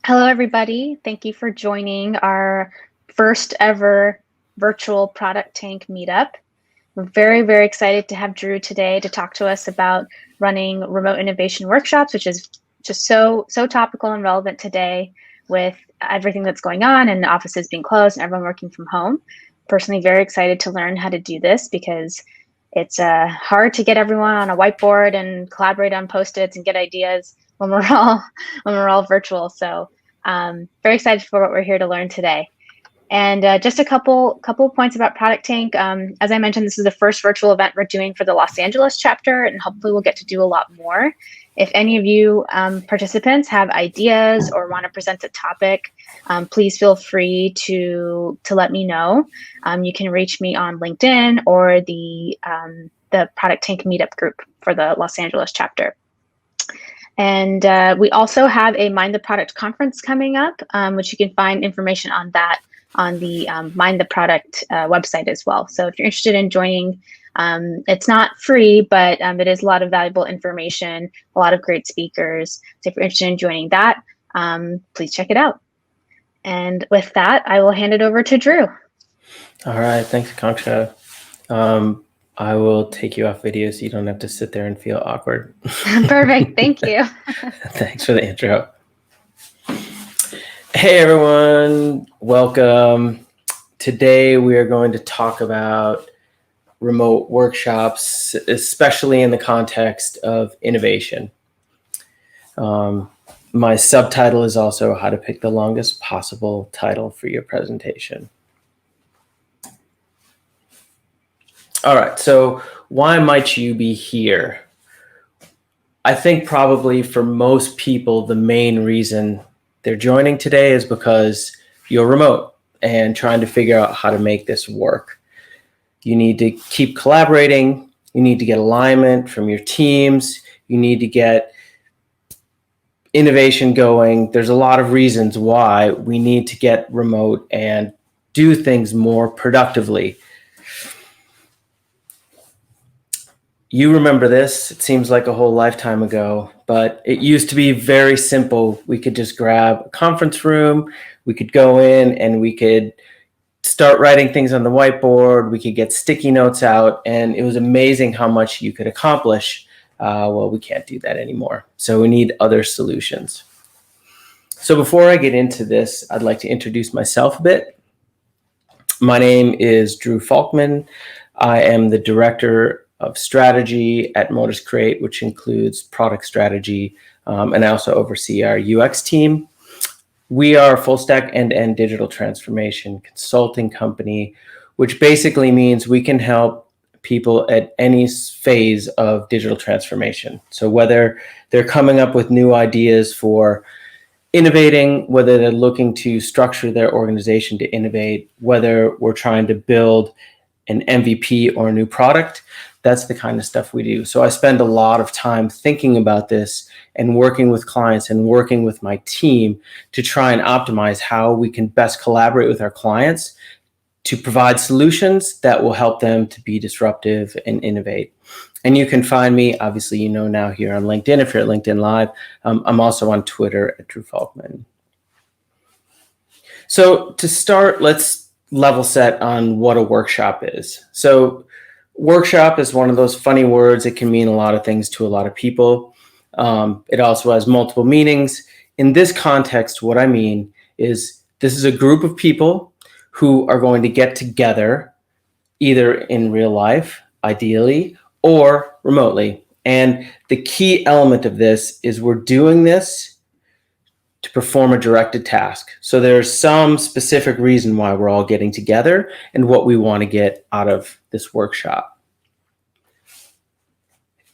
Hello, everybody. Thank you for joining our first ever virtual Product Tank meetup. We're very excited to have Drew today to talk to us about running remote innovation workshops, which is just so topical and relevant today with everything that's going on and offices being closed and everyone working from home. Personally, very excited to learn how to do this because it's hard to get everyone on a whiteboard and collaborate on Post-its and get ideas when we're all virtual. So very excited for what we're here to learn today. And just a couple points about ProductTank. As I mentioned, this is the first virtual event we're doing for the Los Angeles chapter, and hopefully we'll get to do a lot more. If any of you participants have ideas or want to present a topic, please feel free to let me know. You can reach me on LinkedIn or the ProductTank meetup group for the Los Angeles chapter. And we also have a Mind the Product conference coming up, which you can find information on that on the Mind the Product website as well. So if you're interested in joining, it's not free, but it is a lot of valuable information, a lot of great speakers. So if you're interested in joining that, please check it out. And with that, I will hand it over to Drew. All right, thanks, Akanksha. I will take you off video so you don't have to sit there and feel awkward. Perfect, thank you. Thanks for the intro. Hey everyone, welcome. Today we are going to talk about remote workshops, especially in the context of innovation. My subtitle is also how to pick the longest possible title for your presentation. All right, so why might you be here? I think probably for most people, the main reason they're joining today is because you're remote and trying to figure out how to make this work. You need to keep collaborating. You need to get alignment from your teams. You need to get innovation going. There's a lot of reasons why we need to get remote and do things more productively. You remember this, it seems like a whole lifetime ago, but it used to be very simple. We could just grab a conference room, we could go in and we could start writing things on the whiteboard, we could get sticky notes out, and it was amazing how much you could accomplish. Well, we can't do that anymore, so we need other solutions. So before I get into this, I'd like to introduce myself a bit. My name is Drew Falkman. I am the Director of Strategy at Modus Create, which includes product strategy, and I also oversee our UX team. We are a full stack end-to-end digital transformation consulting company, which basically means we can help people at any phase of digital transformation. So whether they're coming up with new ideas for innovating, whether they're looking to structure their organization to innovate, whether we're trying to build an MVP or a new product, that's the kind of stuff we do. So I spend a lot of time thinking about this and working with clients and working with my team to try and optimize how we can best collaborate with our clients to provide solutions that will help them to be disruptive and innovate. And you can find me, obviously, you know now here on LinkedIn, if you're at LinkedIn Live. I'm also on Twitter at Drew Falkman. So to start, let's level set on what a workshop is. So workshop is one of those funny words. It can mean a lot of things to a lot of people. It also has multiple meanings. In this context, what I mean is this is a group of people who are going to get together either in real life, ideally, or remotely. And the key element of this is we're doing this to perform a directed task. So there's some specific reason why we're all getting together and what we want to get out of this workshop.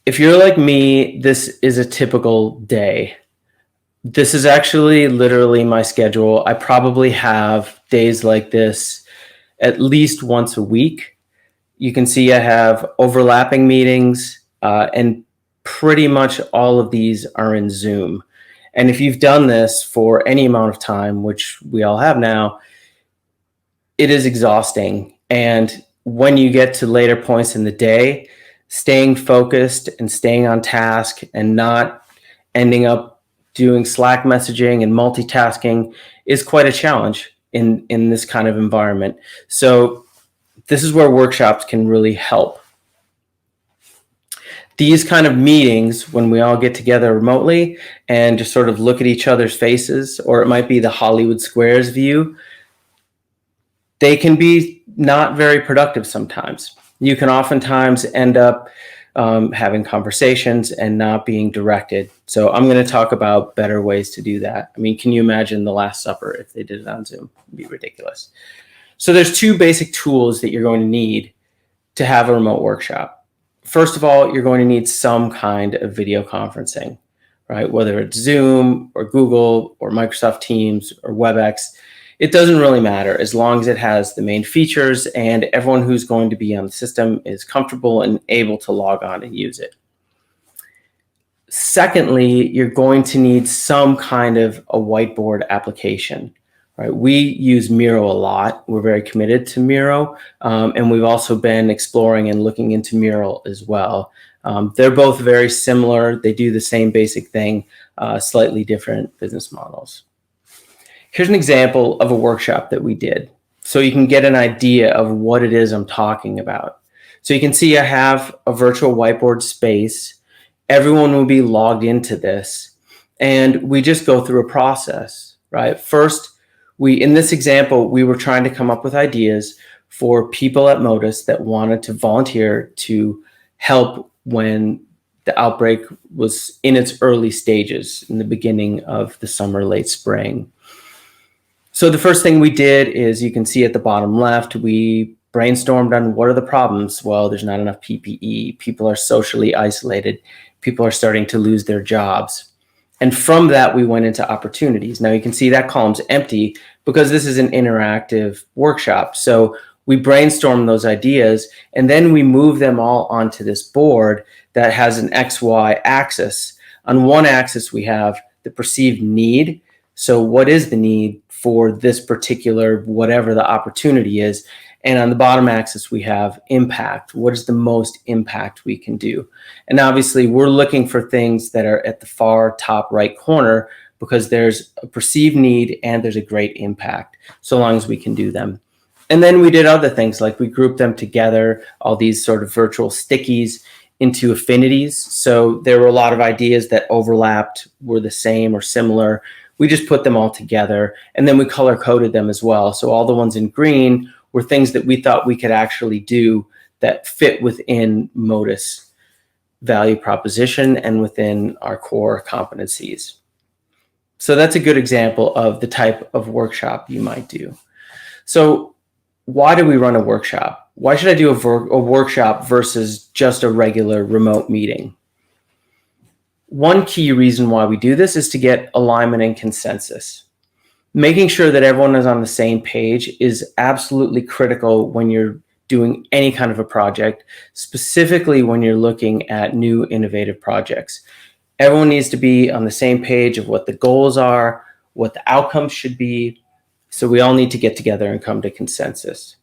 If you're like me, this is a typical day. This is actually literally my schedule. I probably have days like this at least once a week. You can see I have overlapping meetings, and pretty much all of these are in Zoom. And if you've done this for any amount of time, which we all have now, it is exhausting. And when you get to later points in the day, staying focused and staying on task and not ending up doing Slack messaging and multitasking is quite a challenge in this kind of environment. So this is where workshops can really help. These kind of meetings, when we all get together remotely and just sort of look at each other's faces, or it might be the Hollywood Squares view, they can be not very productive sometimes. You can oftentimes end up having conversations and not being directed. So I'm going to talk about better ways to do that. I mean, can you imagine the Last Supper if they did it on Zoom? It'd be ridiculous. So there's two basic tools that you're going to need to have a remote workshop. First of all, you're going to need some kind of video conferencing, right? Whether it's Zoom or Google or Microsoft Teams or WebEx, it doesn't really matter as long as it has the main features and everyone who's going to be on the system is comfortable and able to log on and use it. Secondly, you're going to need some kind of a whiteboard application, right? We use Miro a lot. We're very committed to Miro, and we've also been exploring and looking into Miro as well. They're both very similar. They do the same basic thing, slightly different business models. Here's an example of a workshop that we did, so you can get an idea of what it is I'm talking about. So you can see I have a virtual whiteboard space. Everyone will be logged into this, and we just go through a process, right? First, in this example, we were trying to come up with ideas for people at Modus that wanted to volunteer to help when the outbreak was in its early stages in the beginning of the summer, late spring. So the first thing we did is, you can see at the bottom left, we brainstormed on what are the problems. Well, there's not enough PPE. People are socially isolated. People are starting to lose their jobs. And from that, we went into opportunities. Now you can see that column's empty because this is an interactive workshop. So we brainstorm those ideas and then we move them all onto this board that has an XY axis. On one axis, we have the perceived need. So what is the need for this particular, whatever the opportunity is? And on the bottom axis, we have impact. What is the most impact we can do? And obviously, we're looking for things that are at the far top right corner because there's a perceived need and there's a great impact, so long as we can do them. And then we did other things, like we grouped them together, all these sort of virtual stickies, into affinities. So there were a lot of ideas that overlapped, were the same or similar. We just put them all together, and then we color coded them as well. So all the ones in green were things that we thought we could actually do that fit within Modus value proposition and within our core competencies. So that's a good example of the type of workshop you might do. So why do we run a workshop? Why should I do a workshop versus just a regular remote meeting? One key reason why we do this is to get alignment and consensus. Making sure that everyone is on the same page is absolutely critical when you're doing any kind of a project, specifically when you're looking at new innovative projects. Everyone needs to be on the same page of what the goals are, what the outcomes should be. So we all need to get together and come to consensus.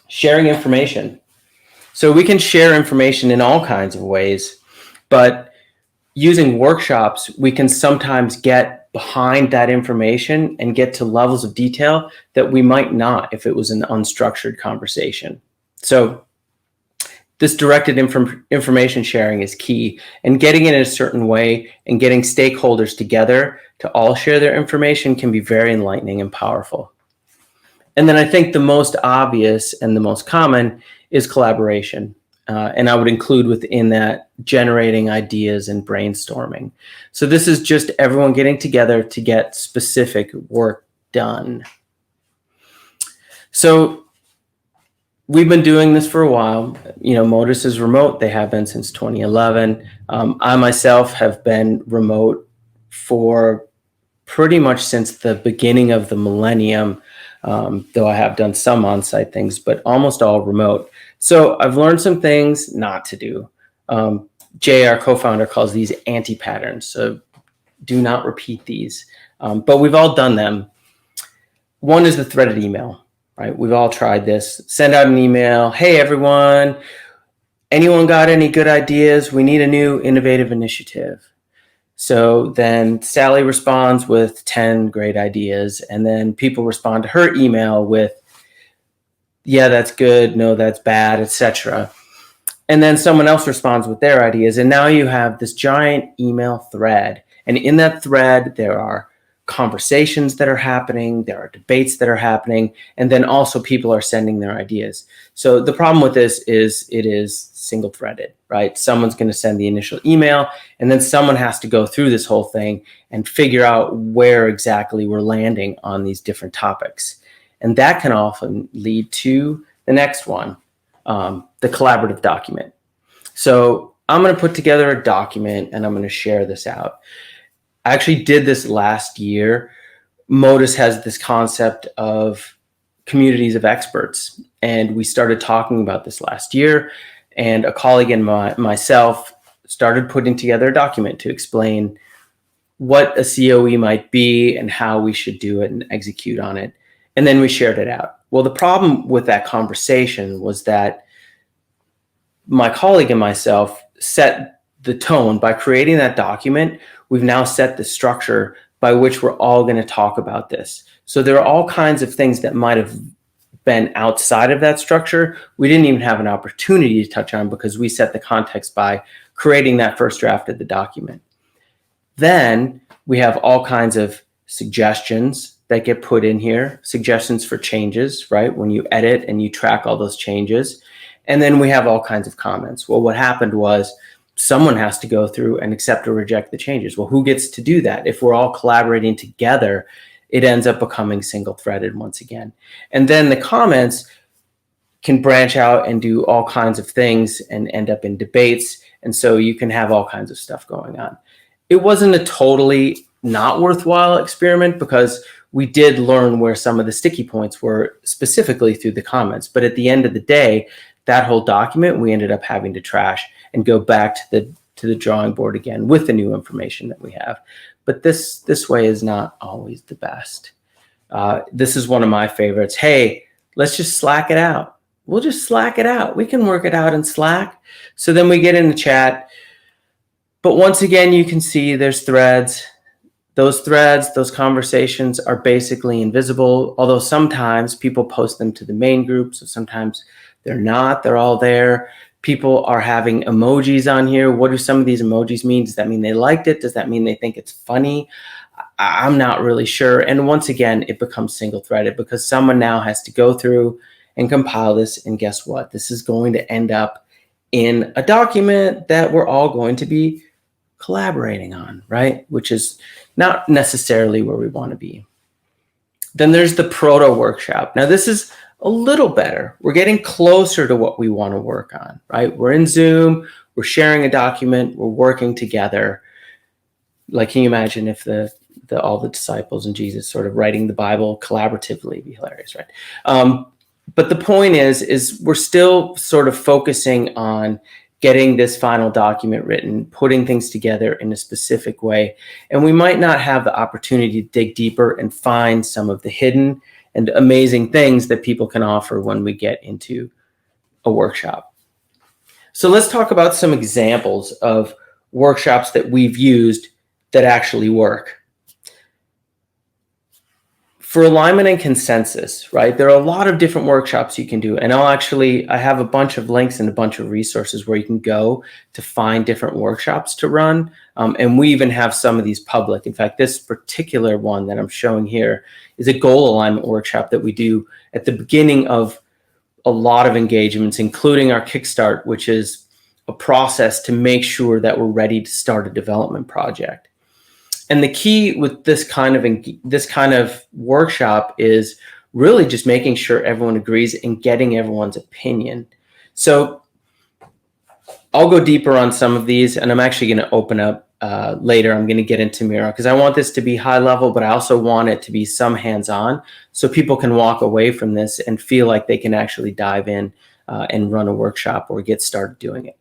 Sharing information. So we can share information in all kinds of ways, but using workshops, we can sometimes get behind that information and get to levels of detail that we might not if it was an unstructured conversation. So this directed information sharing is key, and getting it in a certain way and getting stakeholders together to all share their information can be very enlightening and powerful. And then I think the most obvious and the most common is collaboration. And I would include within that generating ideas and brainstorming. So this is just everyone getting together to get specific work done. So we've been doing this for a while. You know, Modus is remote. They have been since 2011. I myself have been remote for pretty much since the beginning of the millennium, though I have done some on-site things, but almost all remote. So I've learned some things not to do. Jay, our co-founder, calls these anti-patterns. So do not repeat these, but we've all done them. One is the threaded email, right? We've all tried this. Send out an email. Hey, everyone, anyone got any good ideas? We need a new innovative initiative. So then Sally responds with 10 great ideas, and then people respond to her email with, yeah, that's good, no, that's bad, etc. And then someone else responds with their ideas, and now you have this giant email thread. And in that thread, there are conversations that are happening, there are debates that are happening, and then also people are sending their ideas. So the problem with this is it is single threaded, right? Someone's going to send the initial email, and then someone has to go through this whole thing and figure out where exactly we're landing on these different topics. And that can often lead to the next one, the collaborative document. So I'm going to put together a document and I'm going to share this out. I actually did this last year. Modus has this concept of communities of experts, and we started talking about this last year, and a colleague and myself started putting together a document to explain what a COE might be and how we should do it and execute on it. And then we shared it out. Well, the problem with that conversation was that my colleague and myself set the tone by creating that document. We've now set the structure by which we're all going to talk about this. So there are all kinds of things that might have been outside of that structure we didn't even have an opportunity to touch on because we set the context by creating that first draft of the document. Then we have all kinds of suggestions that get put in here, suggestions for changes, right? When you edit and you track all those changes. And then we have all kinds of comments. Well, what happened was someone has to go through and accept or reject the changes. Well, who gets to do that? If we're all collaborating together, it ends up becoming single-threaded once again. And then the comments can branch out and do all kinds of things and end up in debates. And so you can have all kinds of stuff going on. It wasn't a totally not worthwhile experiment because we did learn where some of the sticky points were specifically through the comments. But at the end of the day, that whole document, we ended up having to trash and go back to the drawing board again with the new information that we have. But this way is not always the best. This is one of my favorites. Hey, let's just Slack it out. We'll just Slack it out. We can work it out in Slack. So then we get in the chat. But once again, you can see there's threads. Those threads, those conversations are basically invisible, although sometimes people post them to the main group. So sometimes they're not. They're all there. People are having emojis on here. What do some of these emojis mean? Does that mean they liked it? Does that mean they think it's funny? I'm not really sure. And once again, it becomes single-threaded because someone now has to go through and compile this. And guess what? This is going to end up in a document that we're all going to be collaborating on, right? Which is not necessarily where we want to be. Then there's the proto workshop. Now this is a little better. We're getting closer to what we want to work on, right? We're in Zoom, we're sharing a document, we're working together. Like, can you imagine if all the disciples and Jesus sort of writing the Bible collaboratively? It'd be hilarious, right? But the point is we're still sort of focusing on getting this final document written, putting things together in a specific way. And we might not have the opportunity to dig deeper and find some of the hidden and amazing things that people can offer when we get into a workshop. So let's talk about some examples of workshops that we've used that actually work. For alignment and consensus, right? There are a lot of different workshops you can do. And I have a bunch of links and a bunch of resources where you can go to find different workshops to run. And we even have some of these public. In fact, this particular one that I'm showing here is a goal alignment workshop that we do at the beginning of a lot of engagements, including our Kickstart, which is a process to make sure that we're ready to start a development project. And the key with this kind of workshop is really just making sure everyone agrees and getting everyone's opinion. So I'll go deeper on some of these, and I'm actually going to open up later. I'm going to get into Miro because I want this to be high level, but I also want it to be some hands-on so people can walk away from this and feel like they can actually dive in and run a workshop or get started doing it.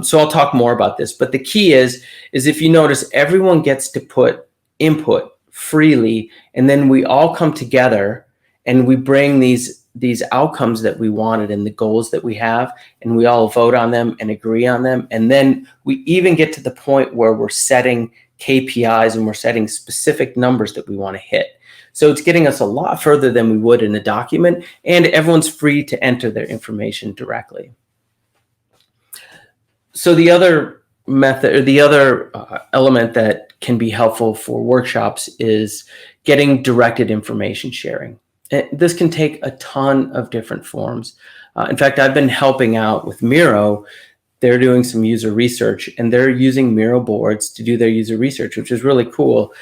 So I'll talk more about this, but the key is if you notice, everyone gets to put input freely, and then we all come together and we bring these outcomes that we wanted and the goals that we have, and we all vote on them and agree on them. And then we even get to the point where we're setting KPIs and we're setting specific numbers that we want to hit. So it's getting us a lot further than we would in a document, and everyone's free to enter their information directly. So the other method, or the other element that can be helpful for workshops is getting directed information sharing. And this can take a ton of different forms. In fact, I've been helping out with Miro. They're doing some user research, and they're using Miro boards to do their user research, which is really cool.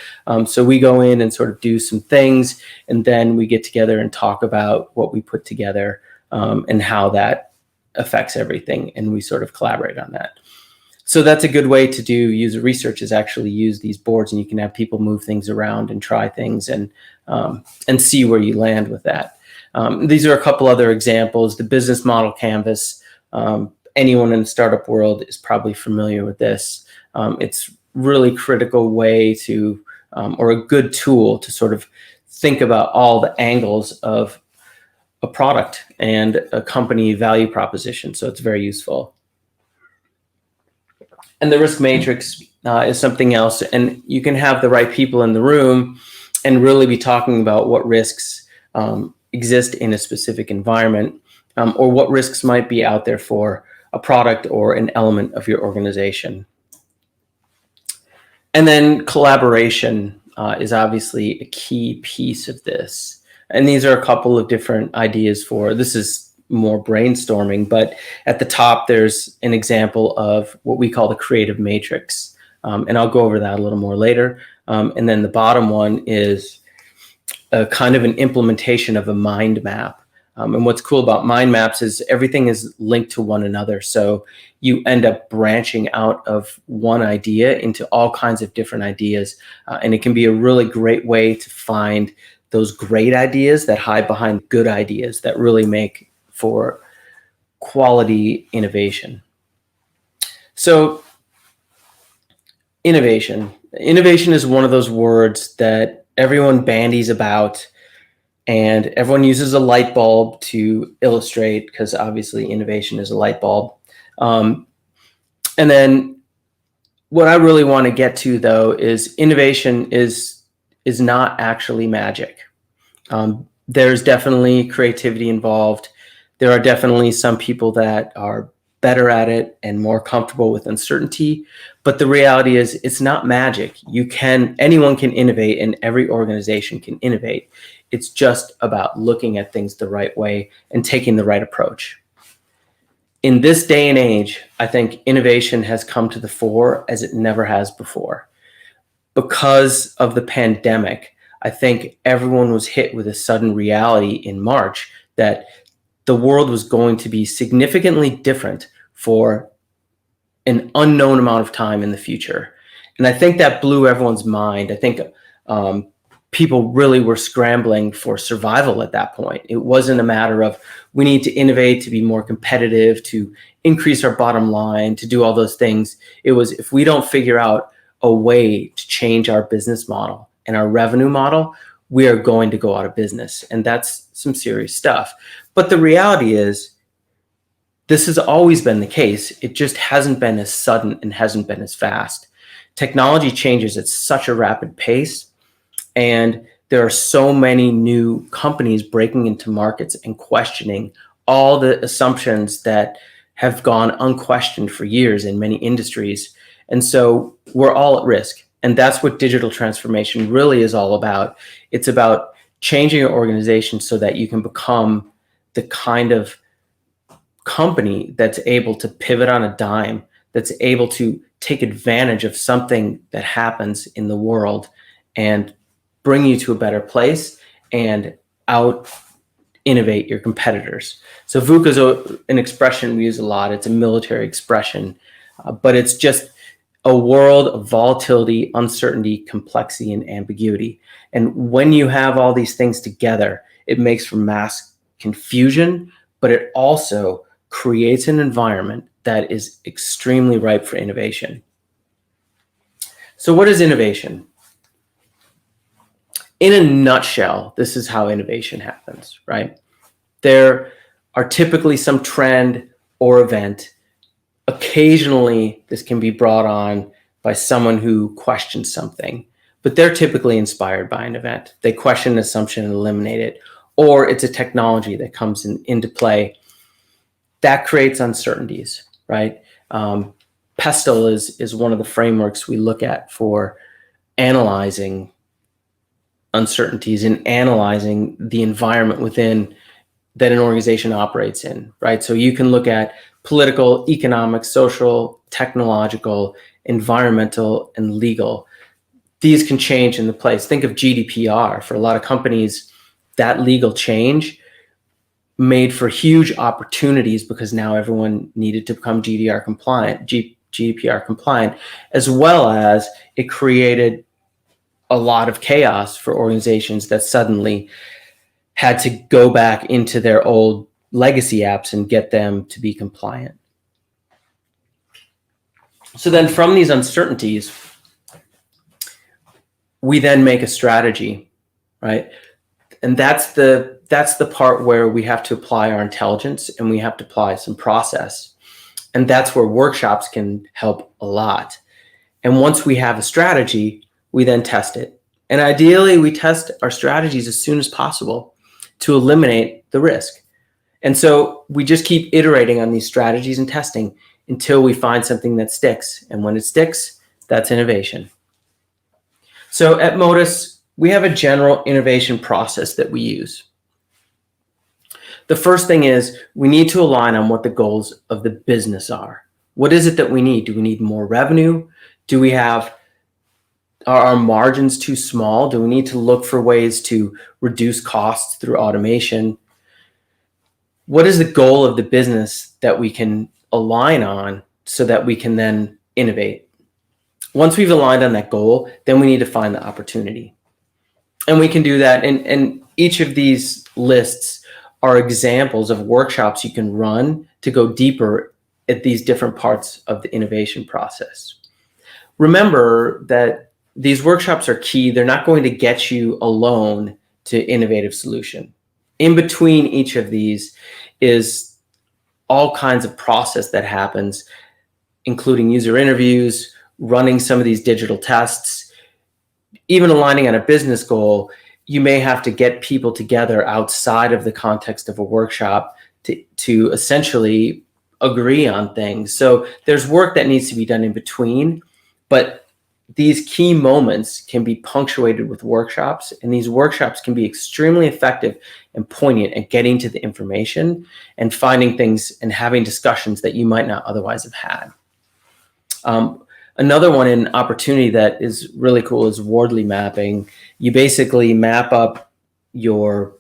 So we go in and sort of do some things, and then we get together and talk about what we put together and how that affects everything, and we sort of collaborate on that. So that's a good way to do user research, is actually use these boards, and you can have people move things around and try things and see where you land with that. These are a couple other examples. The business model canvas. Anyone in the startup world is probably familiar with this. It's really critical way to, or a good tool to sort of think about all the angles of a product and a company value proposition. So it's very useful. And the risk matrix is something else. And you can have the right people in the room and really be talking about what risks exist in a specific environment, or what risks might be out there for a product or an element of your organization. And then collaboration is obviously a key piece of this. And these are a couple of different ideas for, this is more brainstorming, but at the top, there's an example of what we call the creative matrix. And I'll go over that a little more later. And then the bottom one is a kind of an implementation of a mind map. And what's cool about mind maps is everything is linked to one another. So you end up branching out of one idea into all kinds of different ideas. And it can be a really great way to find those great ideas that hide behind good ideas that really make for quality innovation. So innovation. Innovation is one of those words that everyone bandies about, and everyone uses a light bulb to illustrate, because obviously innovation is a light bulb. And then what I really want to get to, though, is innovation is not actually magic. There's definitely creativity involved. There are definitely some people that are better at it and more comfortable with uncertainty. But the reality is it's not magic. Anyone can innovate, and every organization can innovate. It's just about looking at things the right way and taking the right approach. In this day and age, I think innovation has come to the fore as it never has before. Because of the pandemic, I think everyone was hit with a sudden reality in March that the world was going to be significantly different for an unknown amount of time in the future. And I think that blew everyone's mind. I think people really were scrambling for survival at that point. It wasn't a matter of we need to innovate to be more competitive, to increase our bottom line, to do all those things. It was, if we don't figure out a way to change our business model and our revenue model, we are going to go out of business. And that's some serious stuff. But the reality is, this has always been the case. It just hasn't been as sudden and hasn't been as fast. Technology changes at such a rapid pace, and there are so many new companies breaking into markets and questioning all the assumptions that have gone unquestioned for years in many industries. And so we're all at risk. And that's what digital transformation really is all about. It's about changing your organization so that you can become the kind of company that's able to pivot on a dime, that's able to take advantage of something that happens in the world and bring you to a better place and out innovate your competitors. So VUCA is an expression we use a lot. It's a military expression, but it's just a world of volatility, uncertainty, complexity, and ambiguity. And when you have all these things together, it makes for mass confusion, but it also creates an environment that is extremely ripe for innovation. So what is innovation? In a nutshell, this is how innovation happens, right? There are typically some trend or event. Occasionally, this can be brought on by someone who questions something, but they're typically inspired by an event. They question an assumption and eliminate it, or it's a technology that comes into play that creates uncertainties, right? Pestle is one of the frameworks we look at for analyzing uncertainties and analyzing the environment within that an organization operates in, right? So you can look at political, economic, social, technological, environmental, and legal. These can change in the place. Think of GDPR. For a lot of companies, that legal change made for huge opportunities because now everyone needed to become GDPR compliant, as well as it created a lot of chaos for organizations that suddenly had to go back into their old legacy apps and get them to be compliant. So then from these uncertainties, we then make a strategy, right? And that's the part where we have to apply our intelligence and we have to apply some process. And that's where workshops can help a lot. And once we have a strategy, we then test it. And ideally, we test our strategies as soon as possible to eliminate the risk. And so we just keep iterating on these strategies and testing until we find something that sticks. And when it sticks, that's innovation. So at Modus, we have a general innovation process that we use. The first thing is we need to align on what the goals of the business are. What is it that we need? Do we need more revenue? Are our margins too small? Do we need to look for ways to reduce costs through automation? What is the goal of the business that we can align on so that we can then innovate? Once we've aligned on that goal, then we need to find the opportunity. And we can do that. And each of these lists are examples of workshops you can run to go deeper at these different parts of the innovation process. Remember that these workshops are key. They're not going to get you alone to innovative solution. In between each of these is all kinds of process that happens, including user interviews, running some of these digital tests, even aligning on a business goal. You may have to get people together outside of the context of a workshop to essentially agree on things. So there's work that needs to be done in between, but these key moments can be punctuated with workshops, and these workshops can be extremely effective and poignant at getting to the information and finding things and having discussions that you might not otherwise have had. Another one in opportunity that is really cool is Wardley mapping. You basically map up your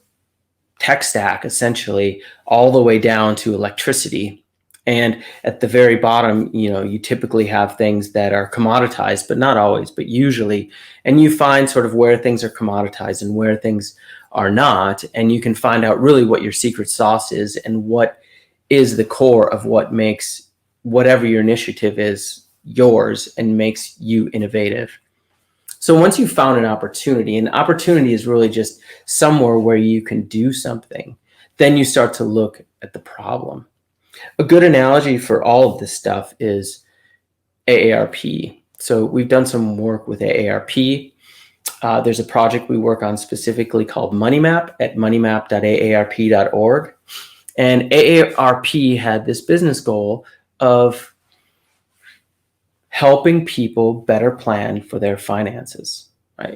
tech stack essentially all the way down to electricity. And at the very bottom, you typically have things that are commoditized, but not always, but usually. And you find sort of where things are commoditized and where things are not. And you can find out really what your secret sauce is and what is the core of what makes whatever your initiative is yours and makes you innovative. So once you've found an opportunity, and opportunity is really just somewhere where you can do something, then you start to look at the problem. A good analogy for all of this stuff is AARP. So we've done some work with AARP. There's a project we work on specifically called MoneyMap at moneymap.aarp.org. And AARP had this business goal of helping people better plan for their finances. Right?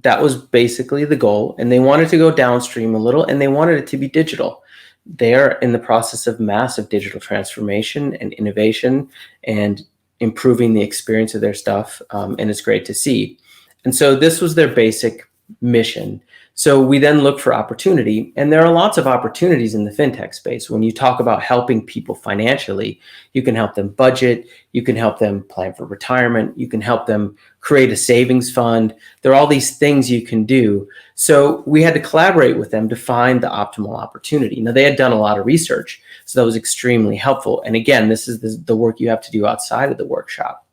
That was basically the goal, and they wanted to go downstream a little, and they wanted it to be digital. They're in the process of massive digital transformation and innovation and improving the experience of their stuff, and it's great to see. And so this was their basic mission. So we then look for opportunity, and there are lots of opportunities in the fintech space. When you talk about helping people financially, you can help them budget, you can help them plan for retirement, you can help them create a savings fund. There are all these things you can do. So we had to collaborate with them to find the optimal opportunity. Now, they had done a lot of research, so that was extremely helpful. And again, this is the work you have to do outside of the workshop.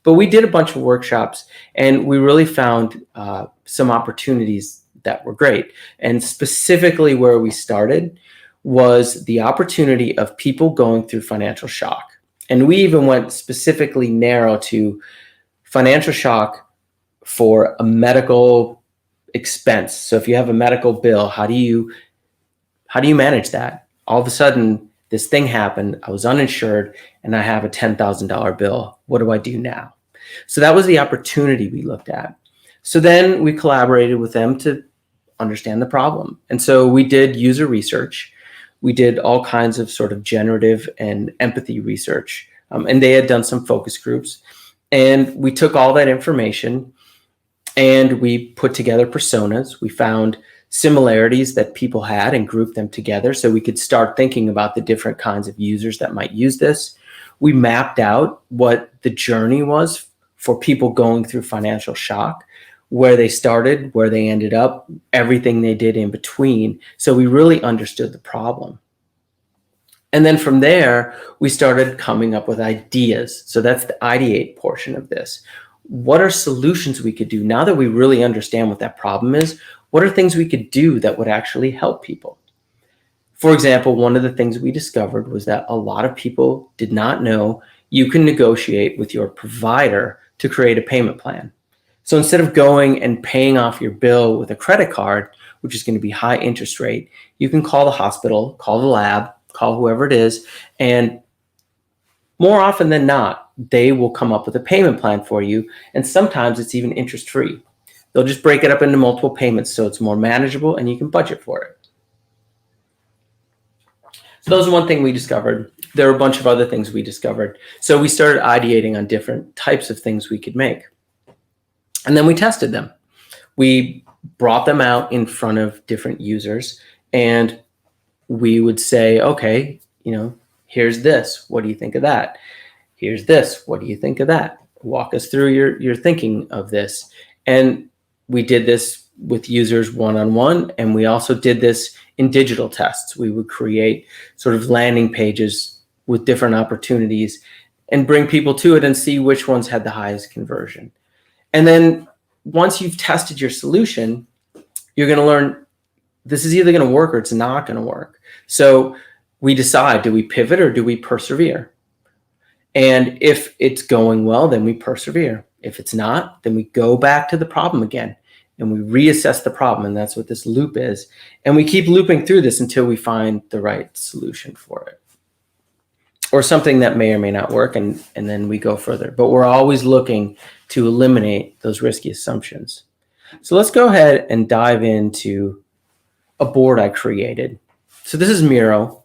But we did a bunch of workshops, and we really found some opportunities that were great. And specifically where we started was the opportunity of people going through financial shock. And we even went specifically narrow to financial shock for a medical expense. So if you have a medical bill, how do you manage that? All of a sudden, this thing happened. I was uninsured and I have a $10,000 bill. What do I do now? So that was the opportunity we looked at. So then we collaborated with them to understand the problem. And so we did user research. We did all kinds of sort of generative and empathy research. And they had done some focus groups. And we took all that information and we put together personas. We found similarities that people had and grouped them together so we could start thinking about the different kinds of users that might use this. We mapped out what the journey was for people going through financial shock, where they started, where they ended up, everything they did in between. So we really understood the problem. And then from there, we started coming up with ideas. So that's the ideate portion of this. What are solutions we could do now that we really understand what that problem is? What are things we could do that would actually help people? For example, one of the things we discovered was that a lot of people did not know you can negotiate with your provider to create a payment plan. So instead of going and paying off your bill with a credit card, which is going to be high interest rate, you can call the hospital, call the lab, call whoever it is, and more often than not, they will come up with a payment plan for you. And sometimes it's even interest free. They'll just break it up into multiple payments so it's more manageable and you can budget for it. So that was one thing we discovered. There were a bunch of other things we discovered. So we started ideating on different types of things we could make. And then we tested them. We brought them out in front of different users and we would say, okay, here's this. What do you think of that? Here's this. What do you think of that? Walk us through your thinking of this. And we did this with users one-on-one, and we also did this in digital tests. We would create sort of landing pages with different opportunities and bring people to it and see which ones had the highest conversion. And then once you've tested your solution, you're going to learn this is either going to work or it's not going to work. So we decide, do we pivot or do we persevere? And if it's going well, then we persevere. If it's not, then we go back to the problem again and we reassess the problem. And that's what this loop is. And we keep looping through this until we find the right solution for it, or something that may or may not work. And then we go further. But we're always looking to eliminate those risky assumptions. So let's go ahead and dive into a board I created. So this is Miro,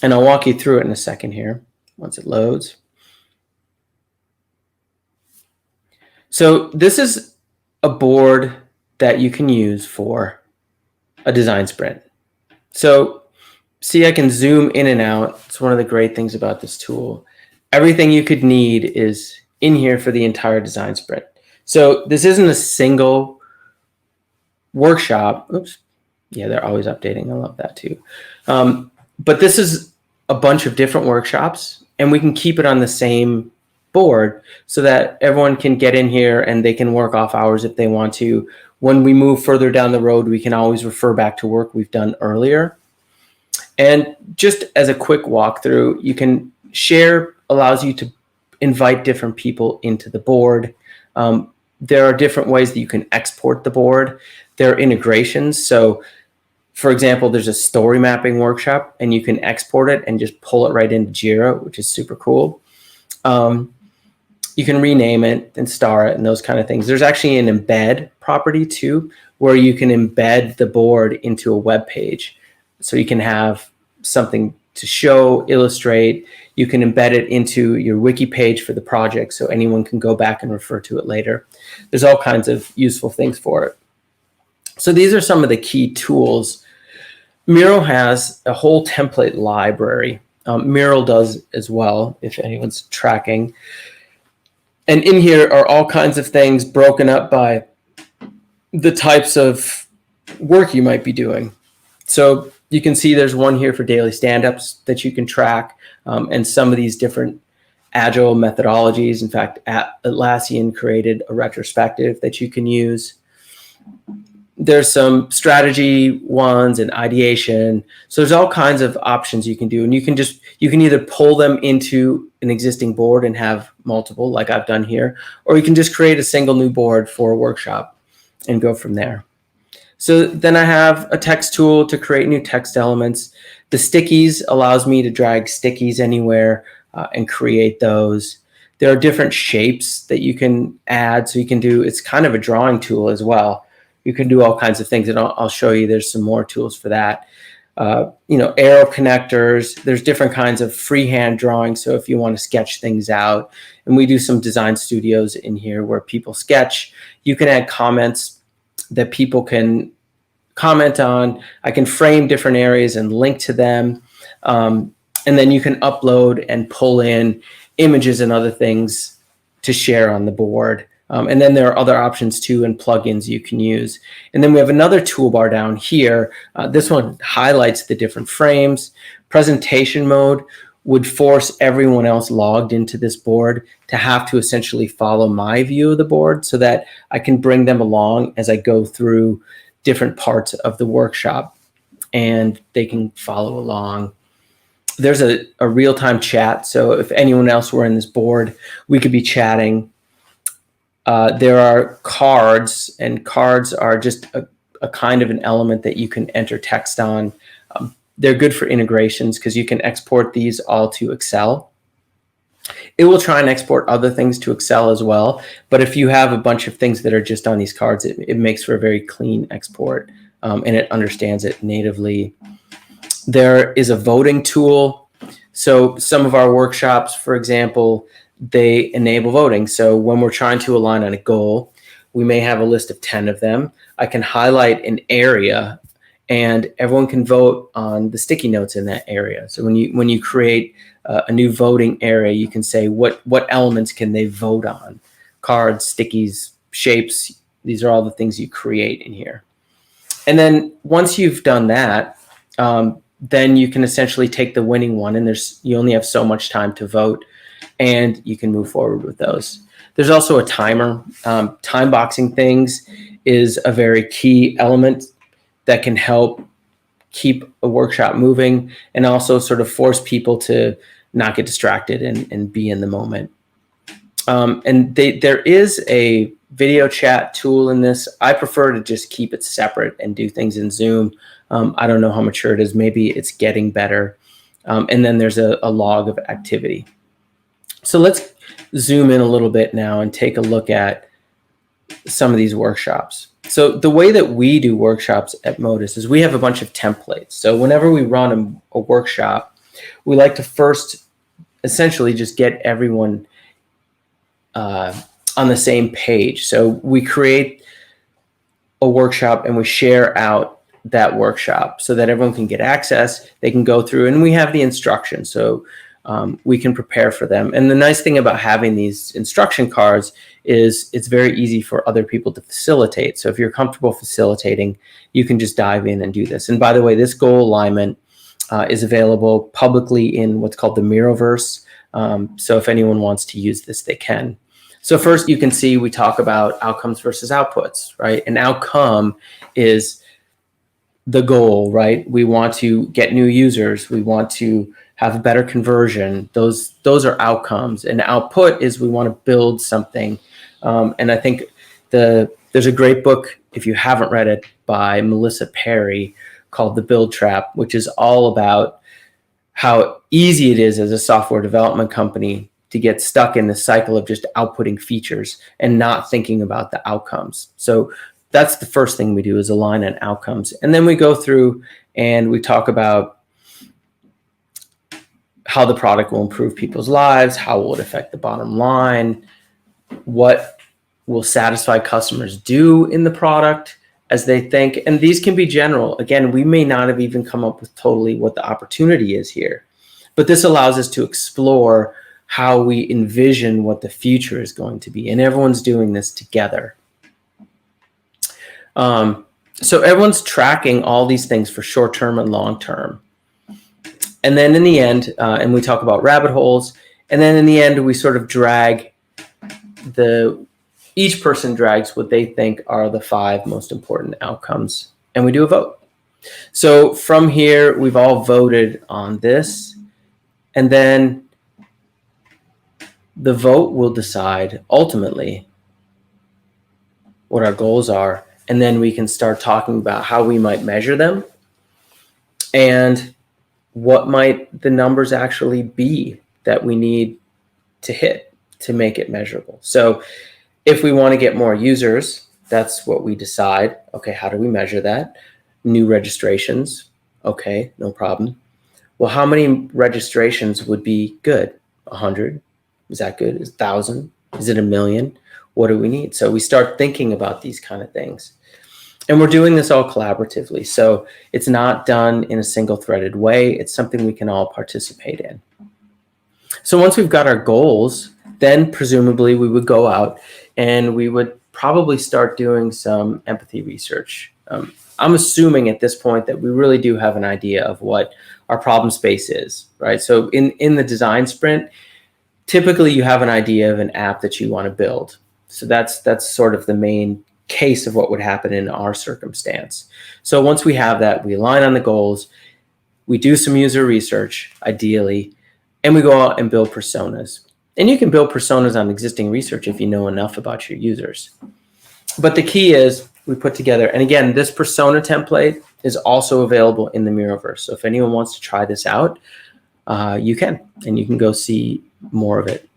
and I'll walk you through it in a second here once it loads. So this is a board that you can use for a design sprint. So see, I can zoom in and out. It's one of the great things about this tool. Everything you could need is in here for the entire design sprint. So this isn't a single workshop. Oops. Yeah, they're always updating. I love that too. But this is a bunch of different workshops, and we can keep it on the same board so that everyone can get in here and they can work off hours if they want to. When we move further down the road, we can always refer back to work we've done earlier. And just as a quick walkthrough, you can share, allows you to invite different people into the board. There are different ways that you can export the board. There are integrations. So for example, there's a story mapping workshop and you can export it and just pull it right into Jira, which is super cool. You can rename it and star it and those kind of things. There's actually an embed property too, where you can embed the board into a web page. So you can have something to show, illustrate. You can embed it into your wiki page for the project so anyone can go back and refer to it later. There's all kinds of useful things for it. So these are some of the key tools. Miro has a whole template library. Miro does as well, if anyone's tracking. And in here are all kinds of things broken up by the types of work you might be doing. So you can see there's one here for daily stand-ups that you can track, and some of these different agile methodologies. In fact, Atlassian created a retrospective that you can use. there's some strategy ones and ideation. So there's all kinds of options you can do. And you can either pull them into an existing board and have multiple, like I've done here, or you can just create a single new board for a workshop and go from there. So then I have a text tool to create new text elements. The stickies allows me to drag stickies anywhere and create those. There are different shapes that you can add. So you can do, it's kind of a drawing tool as well. You can do all kinds of things, and I'll show you there's some more tools for that. Arrow connectors, there's different kinds of freehand drawing. So if you want to sketch things out, and we do some design studios in here where people sketch, you can add comments that people can comment on. I can frame different areas and link to them. And then you can upload and pull in images and other things to share on the board. And then there are other options too and plugins you can use. And then we have another toolbar down here. This one highlights the different frames. Presentation mode would force everyone else logged into this board to have to essentially follow my view of the board so that I can bring them along as I go through different parts of the workshop and they can follow along. There's a real-time chat. So if anyone else were in this board, we could be chatting. There are cards, and cards are just a kind of an element that you can enter text on. They're good for integrations because you can export these all to Excel. It will try and export other things to Excel as well. But if you have a bunch of things that are just on these cards, it makes for a very clean export, and it understands it natively. There is a voting tool. So some of our workshops, for example, they enable voting. So when we're trying to align on a goal, we may have a list of 10 of them. I can highlight an area and everyone can vote on the sticky notes in that area. So when you create a new voting area, you can say what elements can they vote on? Cards, stickies, shapes. These are all the things you create in here. And then once you've done that, then you can essentially take the winning one, and you only have so much time to vote, and you can move forward with those. There's also a timer. Time boxing things is a very key element that can help keep a workshop moving and also sort of force people to not get distracted and be in the moment. And there is a video chat tool in this. I prefer to just keep it separate and do things in Zoom. I don't know how mature it is. Maybe it's getting better. And then there's a log of activity. So let's zoom in a little bit now and take a look at some of these workshops. So the way that we do workshops at Modus is we have a bunch of templates. So whenever we run a workshop, we like to first essentially just get everyone on the same page. So we create a workshop and we share out that workshop so that everyone can get access. They can go through, and we have the instructions. So we can prepare for them. And the nice thing about having these instruction cards is it's very easy for other people to facilitate. So if you're comfortable facilitating, you can just dive in and do this. And by the way, this goal alignment is available publicly in what's called the Miroverse. So if anyone wants to use this, they can. So first you can see we talk about outcomes versus outputs, right? An outcome is the goal, right? We want to get new users. We want to have a better conversion. Those are outcomes. And output is we want to build something. And I think there's a great book, if you haven't read it, by Melissa Perry called The Build Trap, which is all about how easy it is as a software development company to get stuck in the cycle of just outputting features and not thinking about the outcomes. So that's the first thing we do, is align on outcomes. And then we go through and we talk about how the product will improve people's lives, how will it affect the bottom line, what will satisfy customers do in the product as they think. And these can be general. Again, we may not have even come up with totally what the opportunity is here, but this allows us to explore how we envision what the future is going to be. And everyone's doing this together. So everyone's tracking all these things for short-term and long-term. And then in the end, and we talk about rabbit holes, and then in the end, we sort of drag the Each person drags what they think are the 5 most important outcomes, and we do a vote. So from here, we've all voted on this, and then the vote will decide ultimately what our goals are, and then we can start talking about how we might measure them and what might the numbers actually be that we need to hit to make it measurable. So if we want to get more users, that's what we decide. Okay, how do we measure that? New registrations. Okay, no problem. Well, how many registrations would be good? 100? Is that good? Is 1,000? Is it 1,000,000? What do we need? So we start thinking about these kind of things. And we're doing this all collaboratively. So it's not done in a single threaded way. It's something we can all participate in. So once we've got our goals, then presumably we would go out and we would probably start doing some empathy research. I'm assuming at this point that we really do have an idea of what our problem space is, right? So in the design sprint, typically you have an idea of an app that you want to build. So that's sort of the main case of what would happen in our circumstance. So once we have that, we align on the goals, we do some user research, ideally, and we go out and build personas. And you can build personas on existing research if you know enough about your users. But the key is we put together, and again, this persona template is also available in the Miroverse. So if anyone wants to try this out, you can, and you can go see more of it.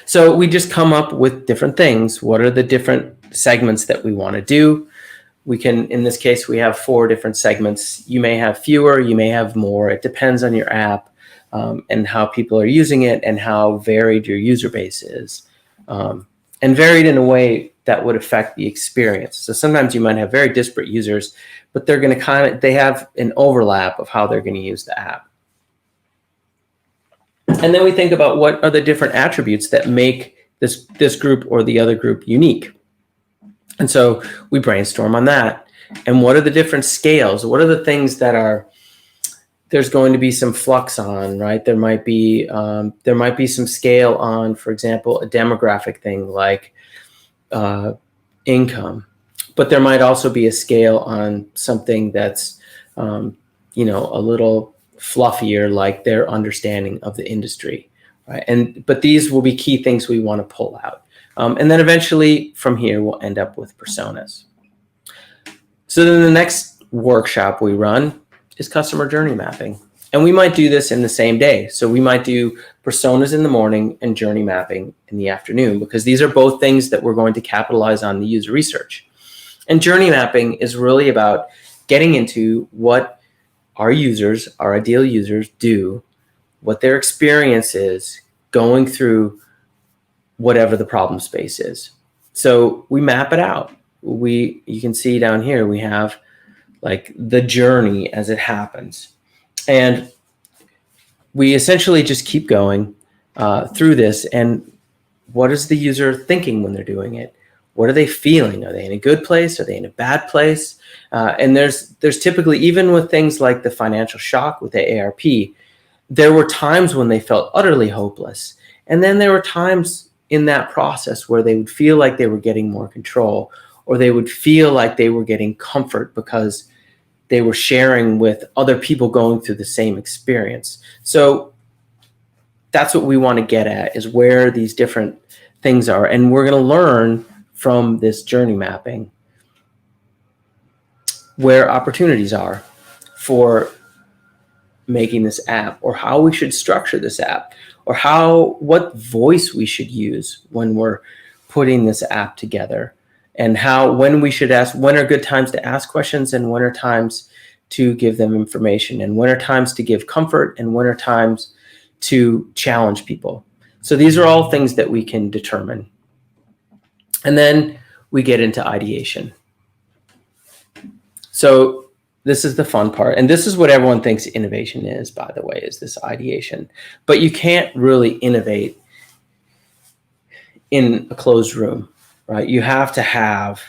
So we just come up with different things. What are the different segments that we want to do? We can, in this case, we have 4 different segments. You may have fewer, you may have more. It depends on your app and how people are using it and how varied your user base is. And varied in a way that would affect the experience. So sometimes you might have very disparate users, but they're going to they have an overlap of how they're going to use the app. And then we think about what are the different attributes that make this group or the other group unique. And so we brainstorm on that. And what are the different scales? What are the things that there's going to be some flux on, right? There might be some scale on, for example, a demographic thing like income, but there might also be a scale on something that's, a little fluffier, like their understanding of the industry, right? But these will be key things we want to pull out. And then eventually from here, we'll end up with personas. So then the next workshop we run is customer journey mapping. And we might do this in the same day. So we might do personas in the morning and journey mapping in the afternoon, because these are both things that we're going to capitalize on the user research. And journey mapping is really about getting into what our users, our ideal users, do, what their experience is going through whatever the problem space is. So we map it out. You can see down here, we have like the journey as it happens. And we essentially just keep going through this. And what is the user thinking when they're doing it? What are they feeling? Are they in a good place? Are they in a bad place? And there's typically, even with things like the financial shock with the AARP, there were times when they felt utterly hopeless. And then there were times in that process where they would feel like they were getting more control, or they would feel like they were getting comfort because they were sharing with other people going through the same experience. So that's what we want to get at, is where these different things are. And we're going to learn from this journey mapping where opportunities are for making this app, or how we should structure this app, or what voice we should use when we're putting this app together, and when we should ask, when are good times to ask questions, and when are times to give them information, and when are times to give comfort, and when are times to challenge people. So these are all things that we can determine. And then we get into ideation. So this is the fun part. And this is what everyone thinks innovation is, by the way, is this ideation. But you can't really innovate in a closed room, right? You have to have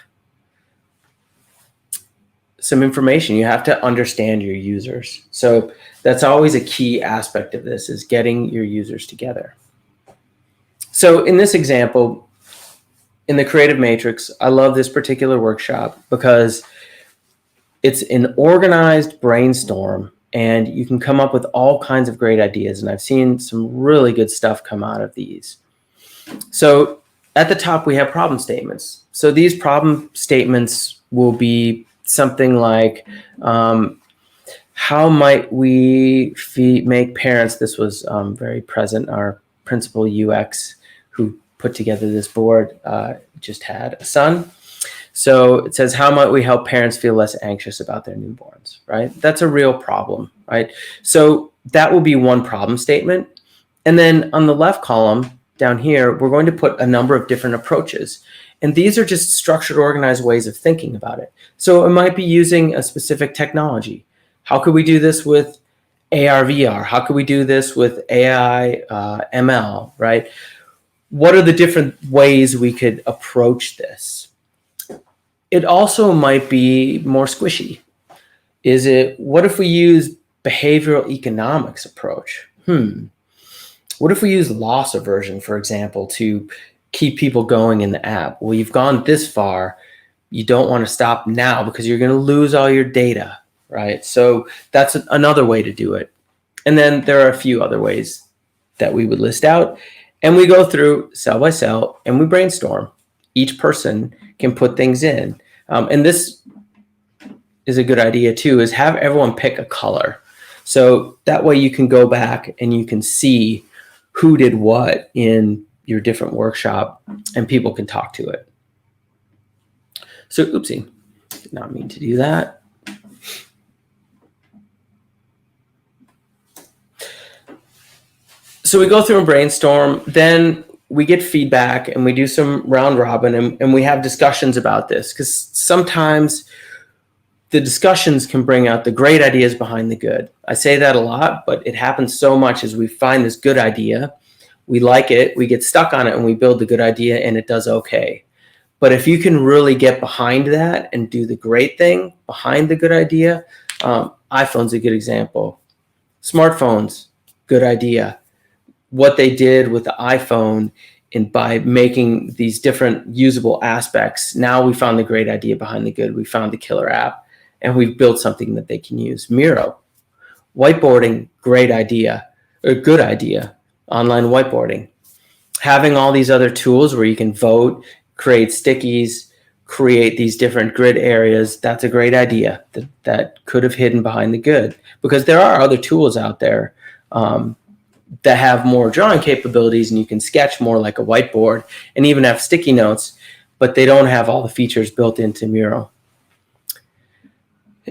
some information. You have to understand your users. So that's always a key aspect of this, is getting your users together. So in this example, in the creative matrix, I love this particular workshop because it's an organized brainstorm and you can come up with all kinds of great ideas. And I've seen some really good stuff come out of these. So at the top, we have problem statements. So these problem statements will be something like, how might we make parents, this was very present, our principal UX who put together this board just had a son. So it says, how might we help parents feel less anxious about their newborns, right? That's a real problem, right? So that will be one problem statement. And then on the left column down here, we're going to put a number of different approaches. And these are just structured, organized ways of thinking about it. So it might be using a specific technology. How could we do this with AR, VR? How could we do this with AI, ML, right? What are the different ways we could approach this? It also might be more squishy. What if we use behavioral economics approach? What if we use loss aversion, for example, to keep people going in the app? Well, you've gone this far. You don't want to stop now because you're going to lose all your data, right? So that's another way to do it. And then there are a few other ways that we would list out. And we go through cell by cell and we brainstorm. Each person can put things in. And this is a good idea too, is have everyone pick a color. So that way you can go back and you can see who did what in your different workshop and people can talk to it. So, oopsie, did not mean to do that. So we go through and brainstorm, then we get feedback and we do some round robin and we have discussions about this because sometimes the discussions can bring out the great ideas behind the good. I say that a lot, but it happens so much as we find this good idea, we like it, we get stuck on it and we build the good idea and it does okay. But if you can really get behind that and do the great thing behind the good idea, iPhone's a good example. Smartphones, good idea. What they did with the iPhone and by making these different usable aspects, now we found the great idea behind the good. We found the killer app and we've built something that they can use. Miro, whiteboarding, great idea, or good idea, online whiteboarding. Having all these other tools where you can vote, create stickies, create these different grid areas, that's a great idea that could have hidden behind the good. Because there are other tools out there that have more drawing capabilities and you can sketch more like a whiteboard and even have sticky notes, but they don't have all the features built into Miro.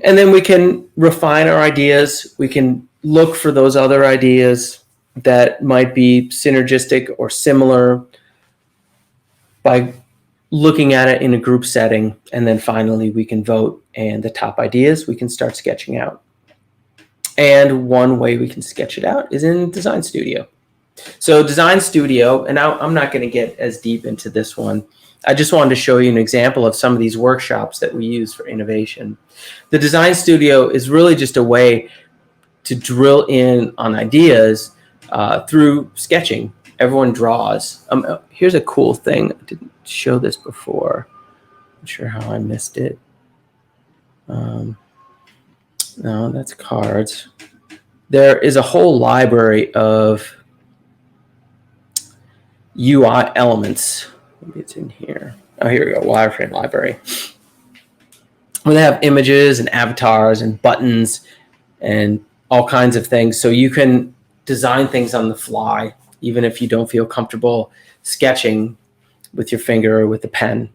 And then we can refine our ideas. We can look for those other ideas that might be synergistic or similar by looking at it in a group setting. And then finally we can vote and the top ideas we can start sketching out. And one way we can sketch it out is in Design Studio. So Design Studio, and I'm not going to get as deep into this one. I just wanted to show you an example of some of these workshops that we use for innovation. The Design Studio is really just a way to drill in on ideas through sketching. Everyone draws. Here's a cool thing. I didn't show this before. I'm not sure how I missed it. No, that's cards. There is a whole library of UI elements. Maybe it's in here. Oh, here we go. Wireframe library. Where they have images and avatars and buttons and all kinds of things. So you can design things on the fly, even if you don't feel comfortable sketching with your finger or with a pen.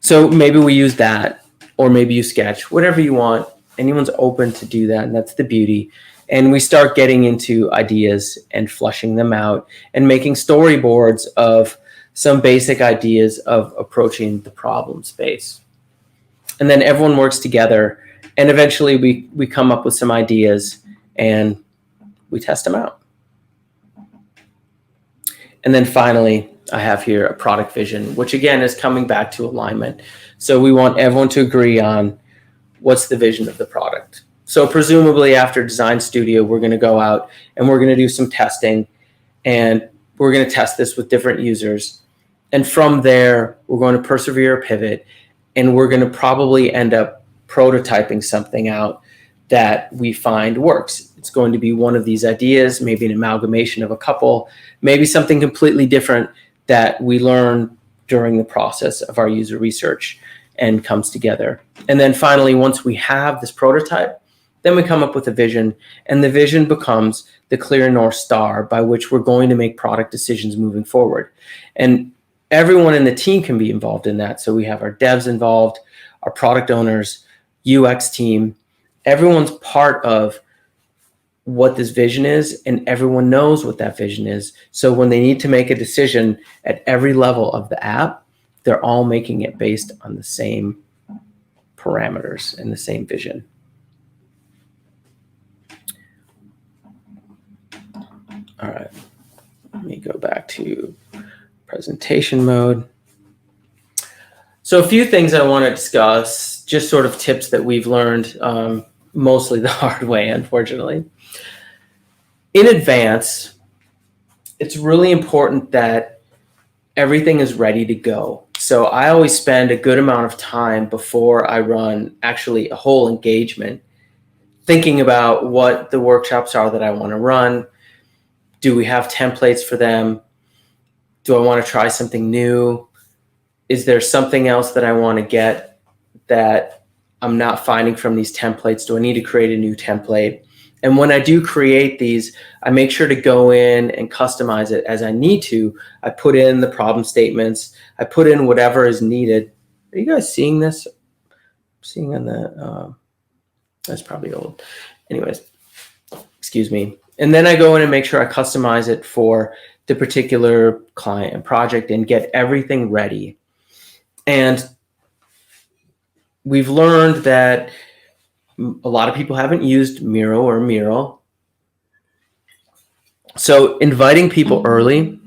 So maybe we use that, or maybe you sketch, whatever you want. Anyone's open to do that, and that's the beauty. And we start getting into ideas and flushing them out and making storyboards of some basic ideas of approaching the problem space. And then everyone works together, and eventually we come up with some ideas and we test them out. And then finally, I have here a product vision, which again is coming back to alignment. So we want everyone to agree on what's the vision of the product. So presumably after Design Studio, we're going to go out and we're going to do some testing and we're going to test this with different users. And from there, we're going to persevere, pivot, and we're going to probably end up prototyping something out that we find works. It's going to be one of these ideas, maybe an amalgamation of a couple, maybe something completely different that we learn during the process of our user research and comes together. And then finally, once we have this prototype, then we come up with a vision, and the vision becomes the clear North Star by which we're going to make product decisions moving forward. And everyone in the team can be involved in that. So we have our devs involved, our product owners, UX team. Everyone's part of what this vision is, and everyone knows what that vision is. So when they need to make a decision at every level of the app, they're all making it based on the same parameters and the same vision. All right, let me go back to presentation mode. So a few things I want to discuss, just sort of tips that we've learned, mostly the hard way, unfortunately. In advance, it's really important that everything is ready to go. So I always spend a good amount of time before I run actually a whole engagement thinking about what the workshops are that I want to run. Do we have templates for them? Do I want to try something new? Is there something else that I want to get that I'm not finding from these templates? Do I need to create a new template? And when I do create these, I make sure to go in and customize it as I need to. I put in the problem statements. I put in whatever is needed. Are you guys seeing this? I'm seeing on the, that's probably old. Anyways, excuse me. And then I go in and make sure I customize it for the particular client and project and get everything ready. And we've learned that a lot of people haven't used Miro or Miro. So inviting people early,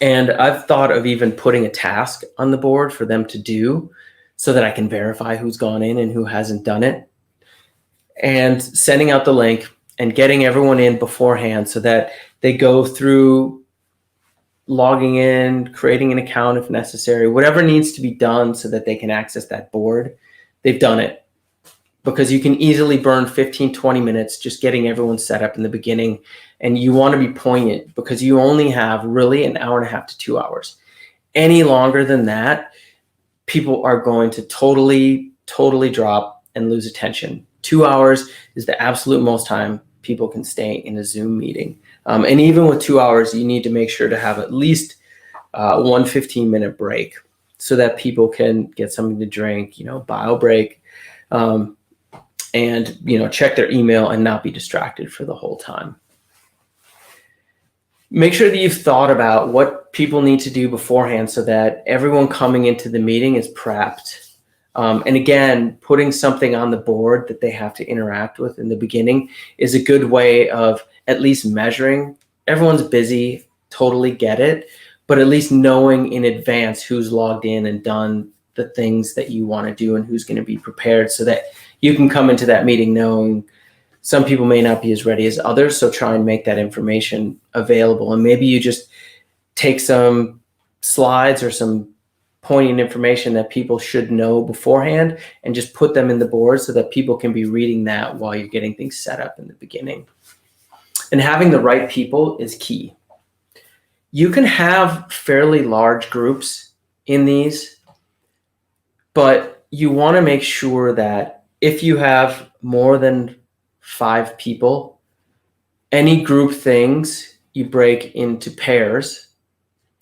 and I've thought of even putting a task on the board for them to do so that I can verify who's gone in and who hasn't done it, and sending out the link and getting everyone in beforehand so that they go through logging in, creating an account if necessary, whatever needs to be done so that they can access that board. They've done it, because you can easily burn 15, 20 minutes just getting everyone set up in the beginning. And you want to be poignant because you only have really an hour and a half to 2 hours. Any longer than that, people are going to totally drop and lose attention. 2 hours is the absolute most time people can stay in a Zoom meeting. And even with 2 hours, you need to make sure to have at least one 15-minute break so that people can get something to drink, bio break, and check their email and not be distracted for the whole time. Make sure that you've thought about what people need to do beforehand so that everyone coming into the meeting is prepped. And again, putting something on the board that they have to interact with in the beginning is a good way of at least measuring. Everyone's busy, totally get it, but at least knowing in advance who's logged in and done the things that you want to do and who's going to be prepared so that you can come into that meeting knowing some people may not be as ready as others. So try and make that information available. And maybe you just take some slides or some poignant information that people should know beforehand and just put them in the board so that people can be reading that while you're getting things set up in the beginning. And having the right people is key. You can have fairly large groups in these, but you want to make sure that if you have more than 5 people, any group things you break into pairs.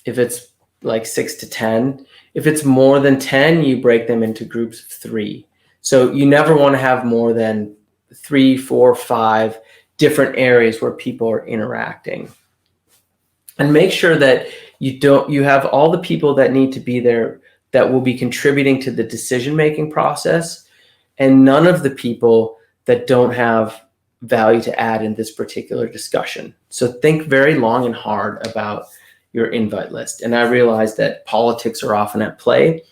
If it's like 6 to 10, if it's more than 10, you break them into groups of 3. So you never want to have more than 3, 4, 5 different areas where people are interacting. And make sure that you have all the people that need to be there that will be contributing to the decision-making process, and none of the people that don't have value to add in this particular discussion. So think very long and hard about your invite list. And I realize that politics are often at play,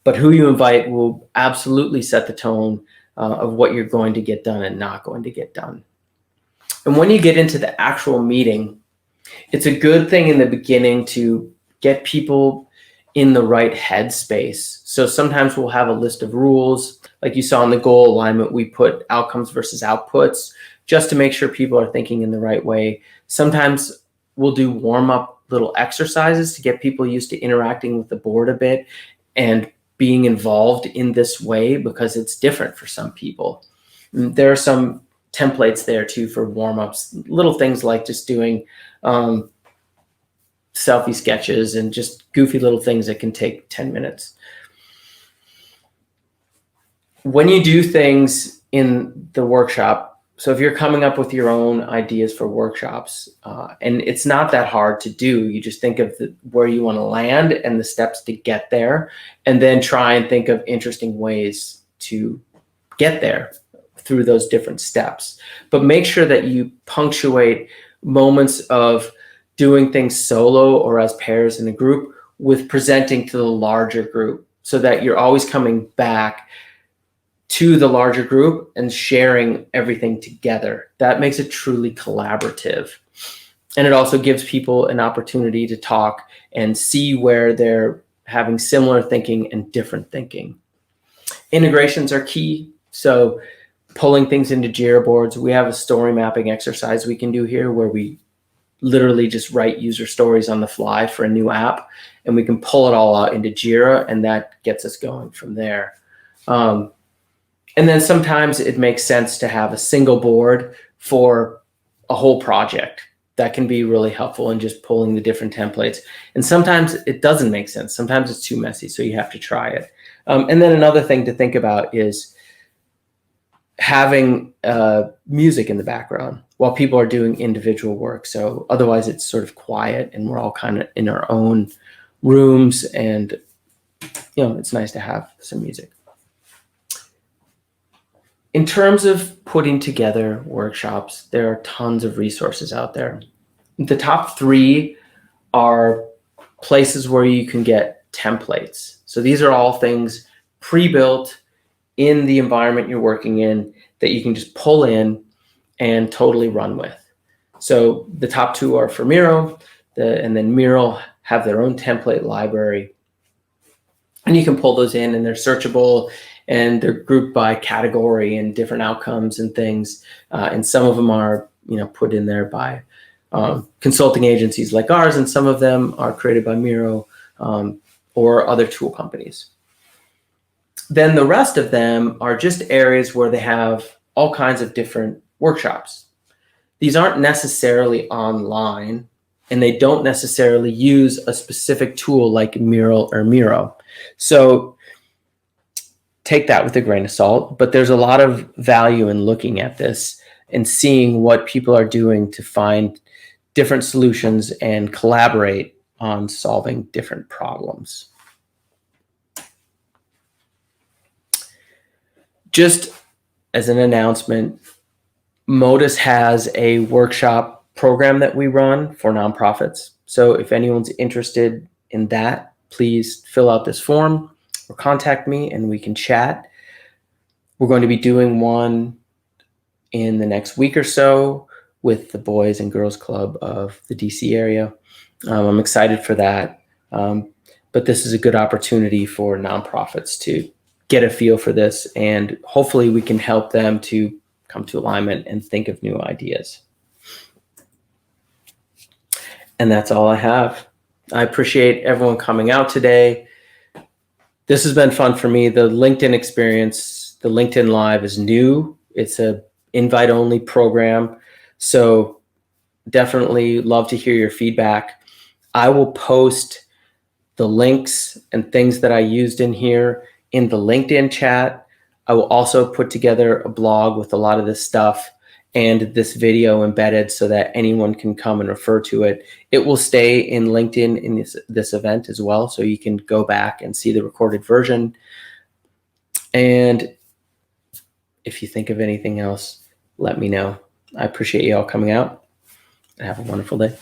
but who you invite will absolutely set the tone of what you're going to get done and not going to get done. And when you get into the actual meeting, it's a good thing in the beginning to get people in the right headspace. So sometimes we'll have a list of rules. Like you saw in the goal alignment, we put outcomes versus outputs just to make sure people are thinking in the right way. Sometimes we'll do warm-up little exercises to get people used to interacting with the board a bit and being involved in this way, because it's different for some people. There are some templates there too for warm-ups, little things like just doing selfie sketches and just goofy little things that can take 10 minutes. When you do things in the workshop, so if you're coming up with your own ideas for workshops, and it's not that hard to do, you just think of where you want to land and the steps to get there, and then try and think of interesting ways to get there through those different steps. But make sure that you punctuate moments of doing things solo or as pairs in a group with presenting to the larger group, so that you're always coming back to the larger group and sharing everything together. That makes it truly collaborative. And it also gives people an opportunity to talk and see where they're having similar thinking and different thinking. Integrations are key. So pulling things into Jira boards, we have a story mapping exercise we can do here where we literally just write user stories on the fly for a new app, and we can pull it all out into Jira, and that gets us going from there. And then sometimes it makes sense to have a single board for a whole project. That can be really helpful in just pulling the different templates. And sometimes it doesn't make sense. Sometimes it's too messy, so you have to try it. And then another thing to think about is having music in the background while people are doing individual work. So otherwise it's sort of quiet and we're all kind of in our own rooms, and it's nice to have some music. In terms of putting together workshops, there are tons of resources out there. The top 3 are places where you can get templates. So these are all things pre-built in the environment you're working in that you can just pull in and totally run with. So the top 2 are for Miro, and then Miro have their own template library. And you can pull those in, and they're searchable, and they're grouped by category and different outcomes and things. And some of them are, put in there by consulting agencies like ours, and some of them are created by Miro or other tool companies. Then the rest of them are just areas where they have all kinds of different workshops. These aren't necessarily online, and they don't necessarily use a specific tool like Miro or Miro. So take that with a grain of salt, but there's a lot of value in looking at this and seeing what people are doing to find different solutions and collaborate on solving different problems. Just as an announcement, Modus has a workshop program that we run for nonprofits. So if anyone's interested in that, please fill out this form or contact me and we can chat. We're going to be doing one in the next week or so with the Boys and Girls Club of the DC area. I'm excited for that. But this is a good opportunity for nonprofits to get a feel for this, and hopefully we can help them to come to alignment and think of new ideas. And that's all I have. I appreciate everyone coming out today. This has been fun for me. The LinkedIn experience, the LinkedIn Live is new. It's a invite-only program. So definitely love to hear your feedback. I will post the links and things that I used in here in the LinkedIn chat. I will also put together a blog with a lot of this stuff and this video embedded so that anyone can come and refer to it. It will stay in LinkedIn in this event as well, so you can go back and see the recorded version. And if you think of anything else, let me know. I appreciate you all coming out, and have a wonderful day.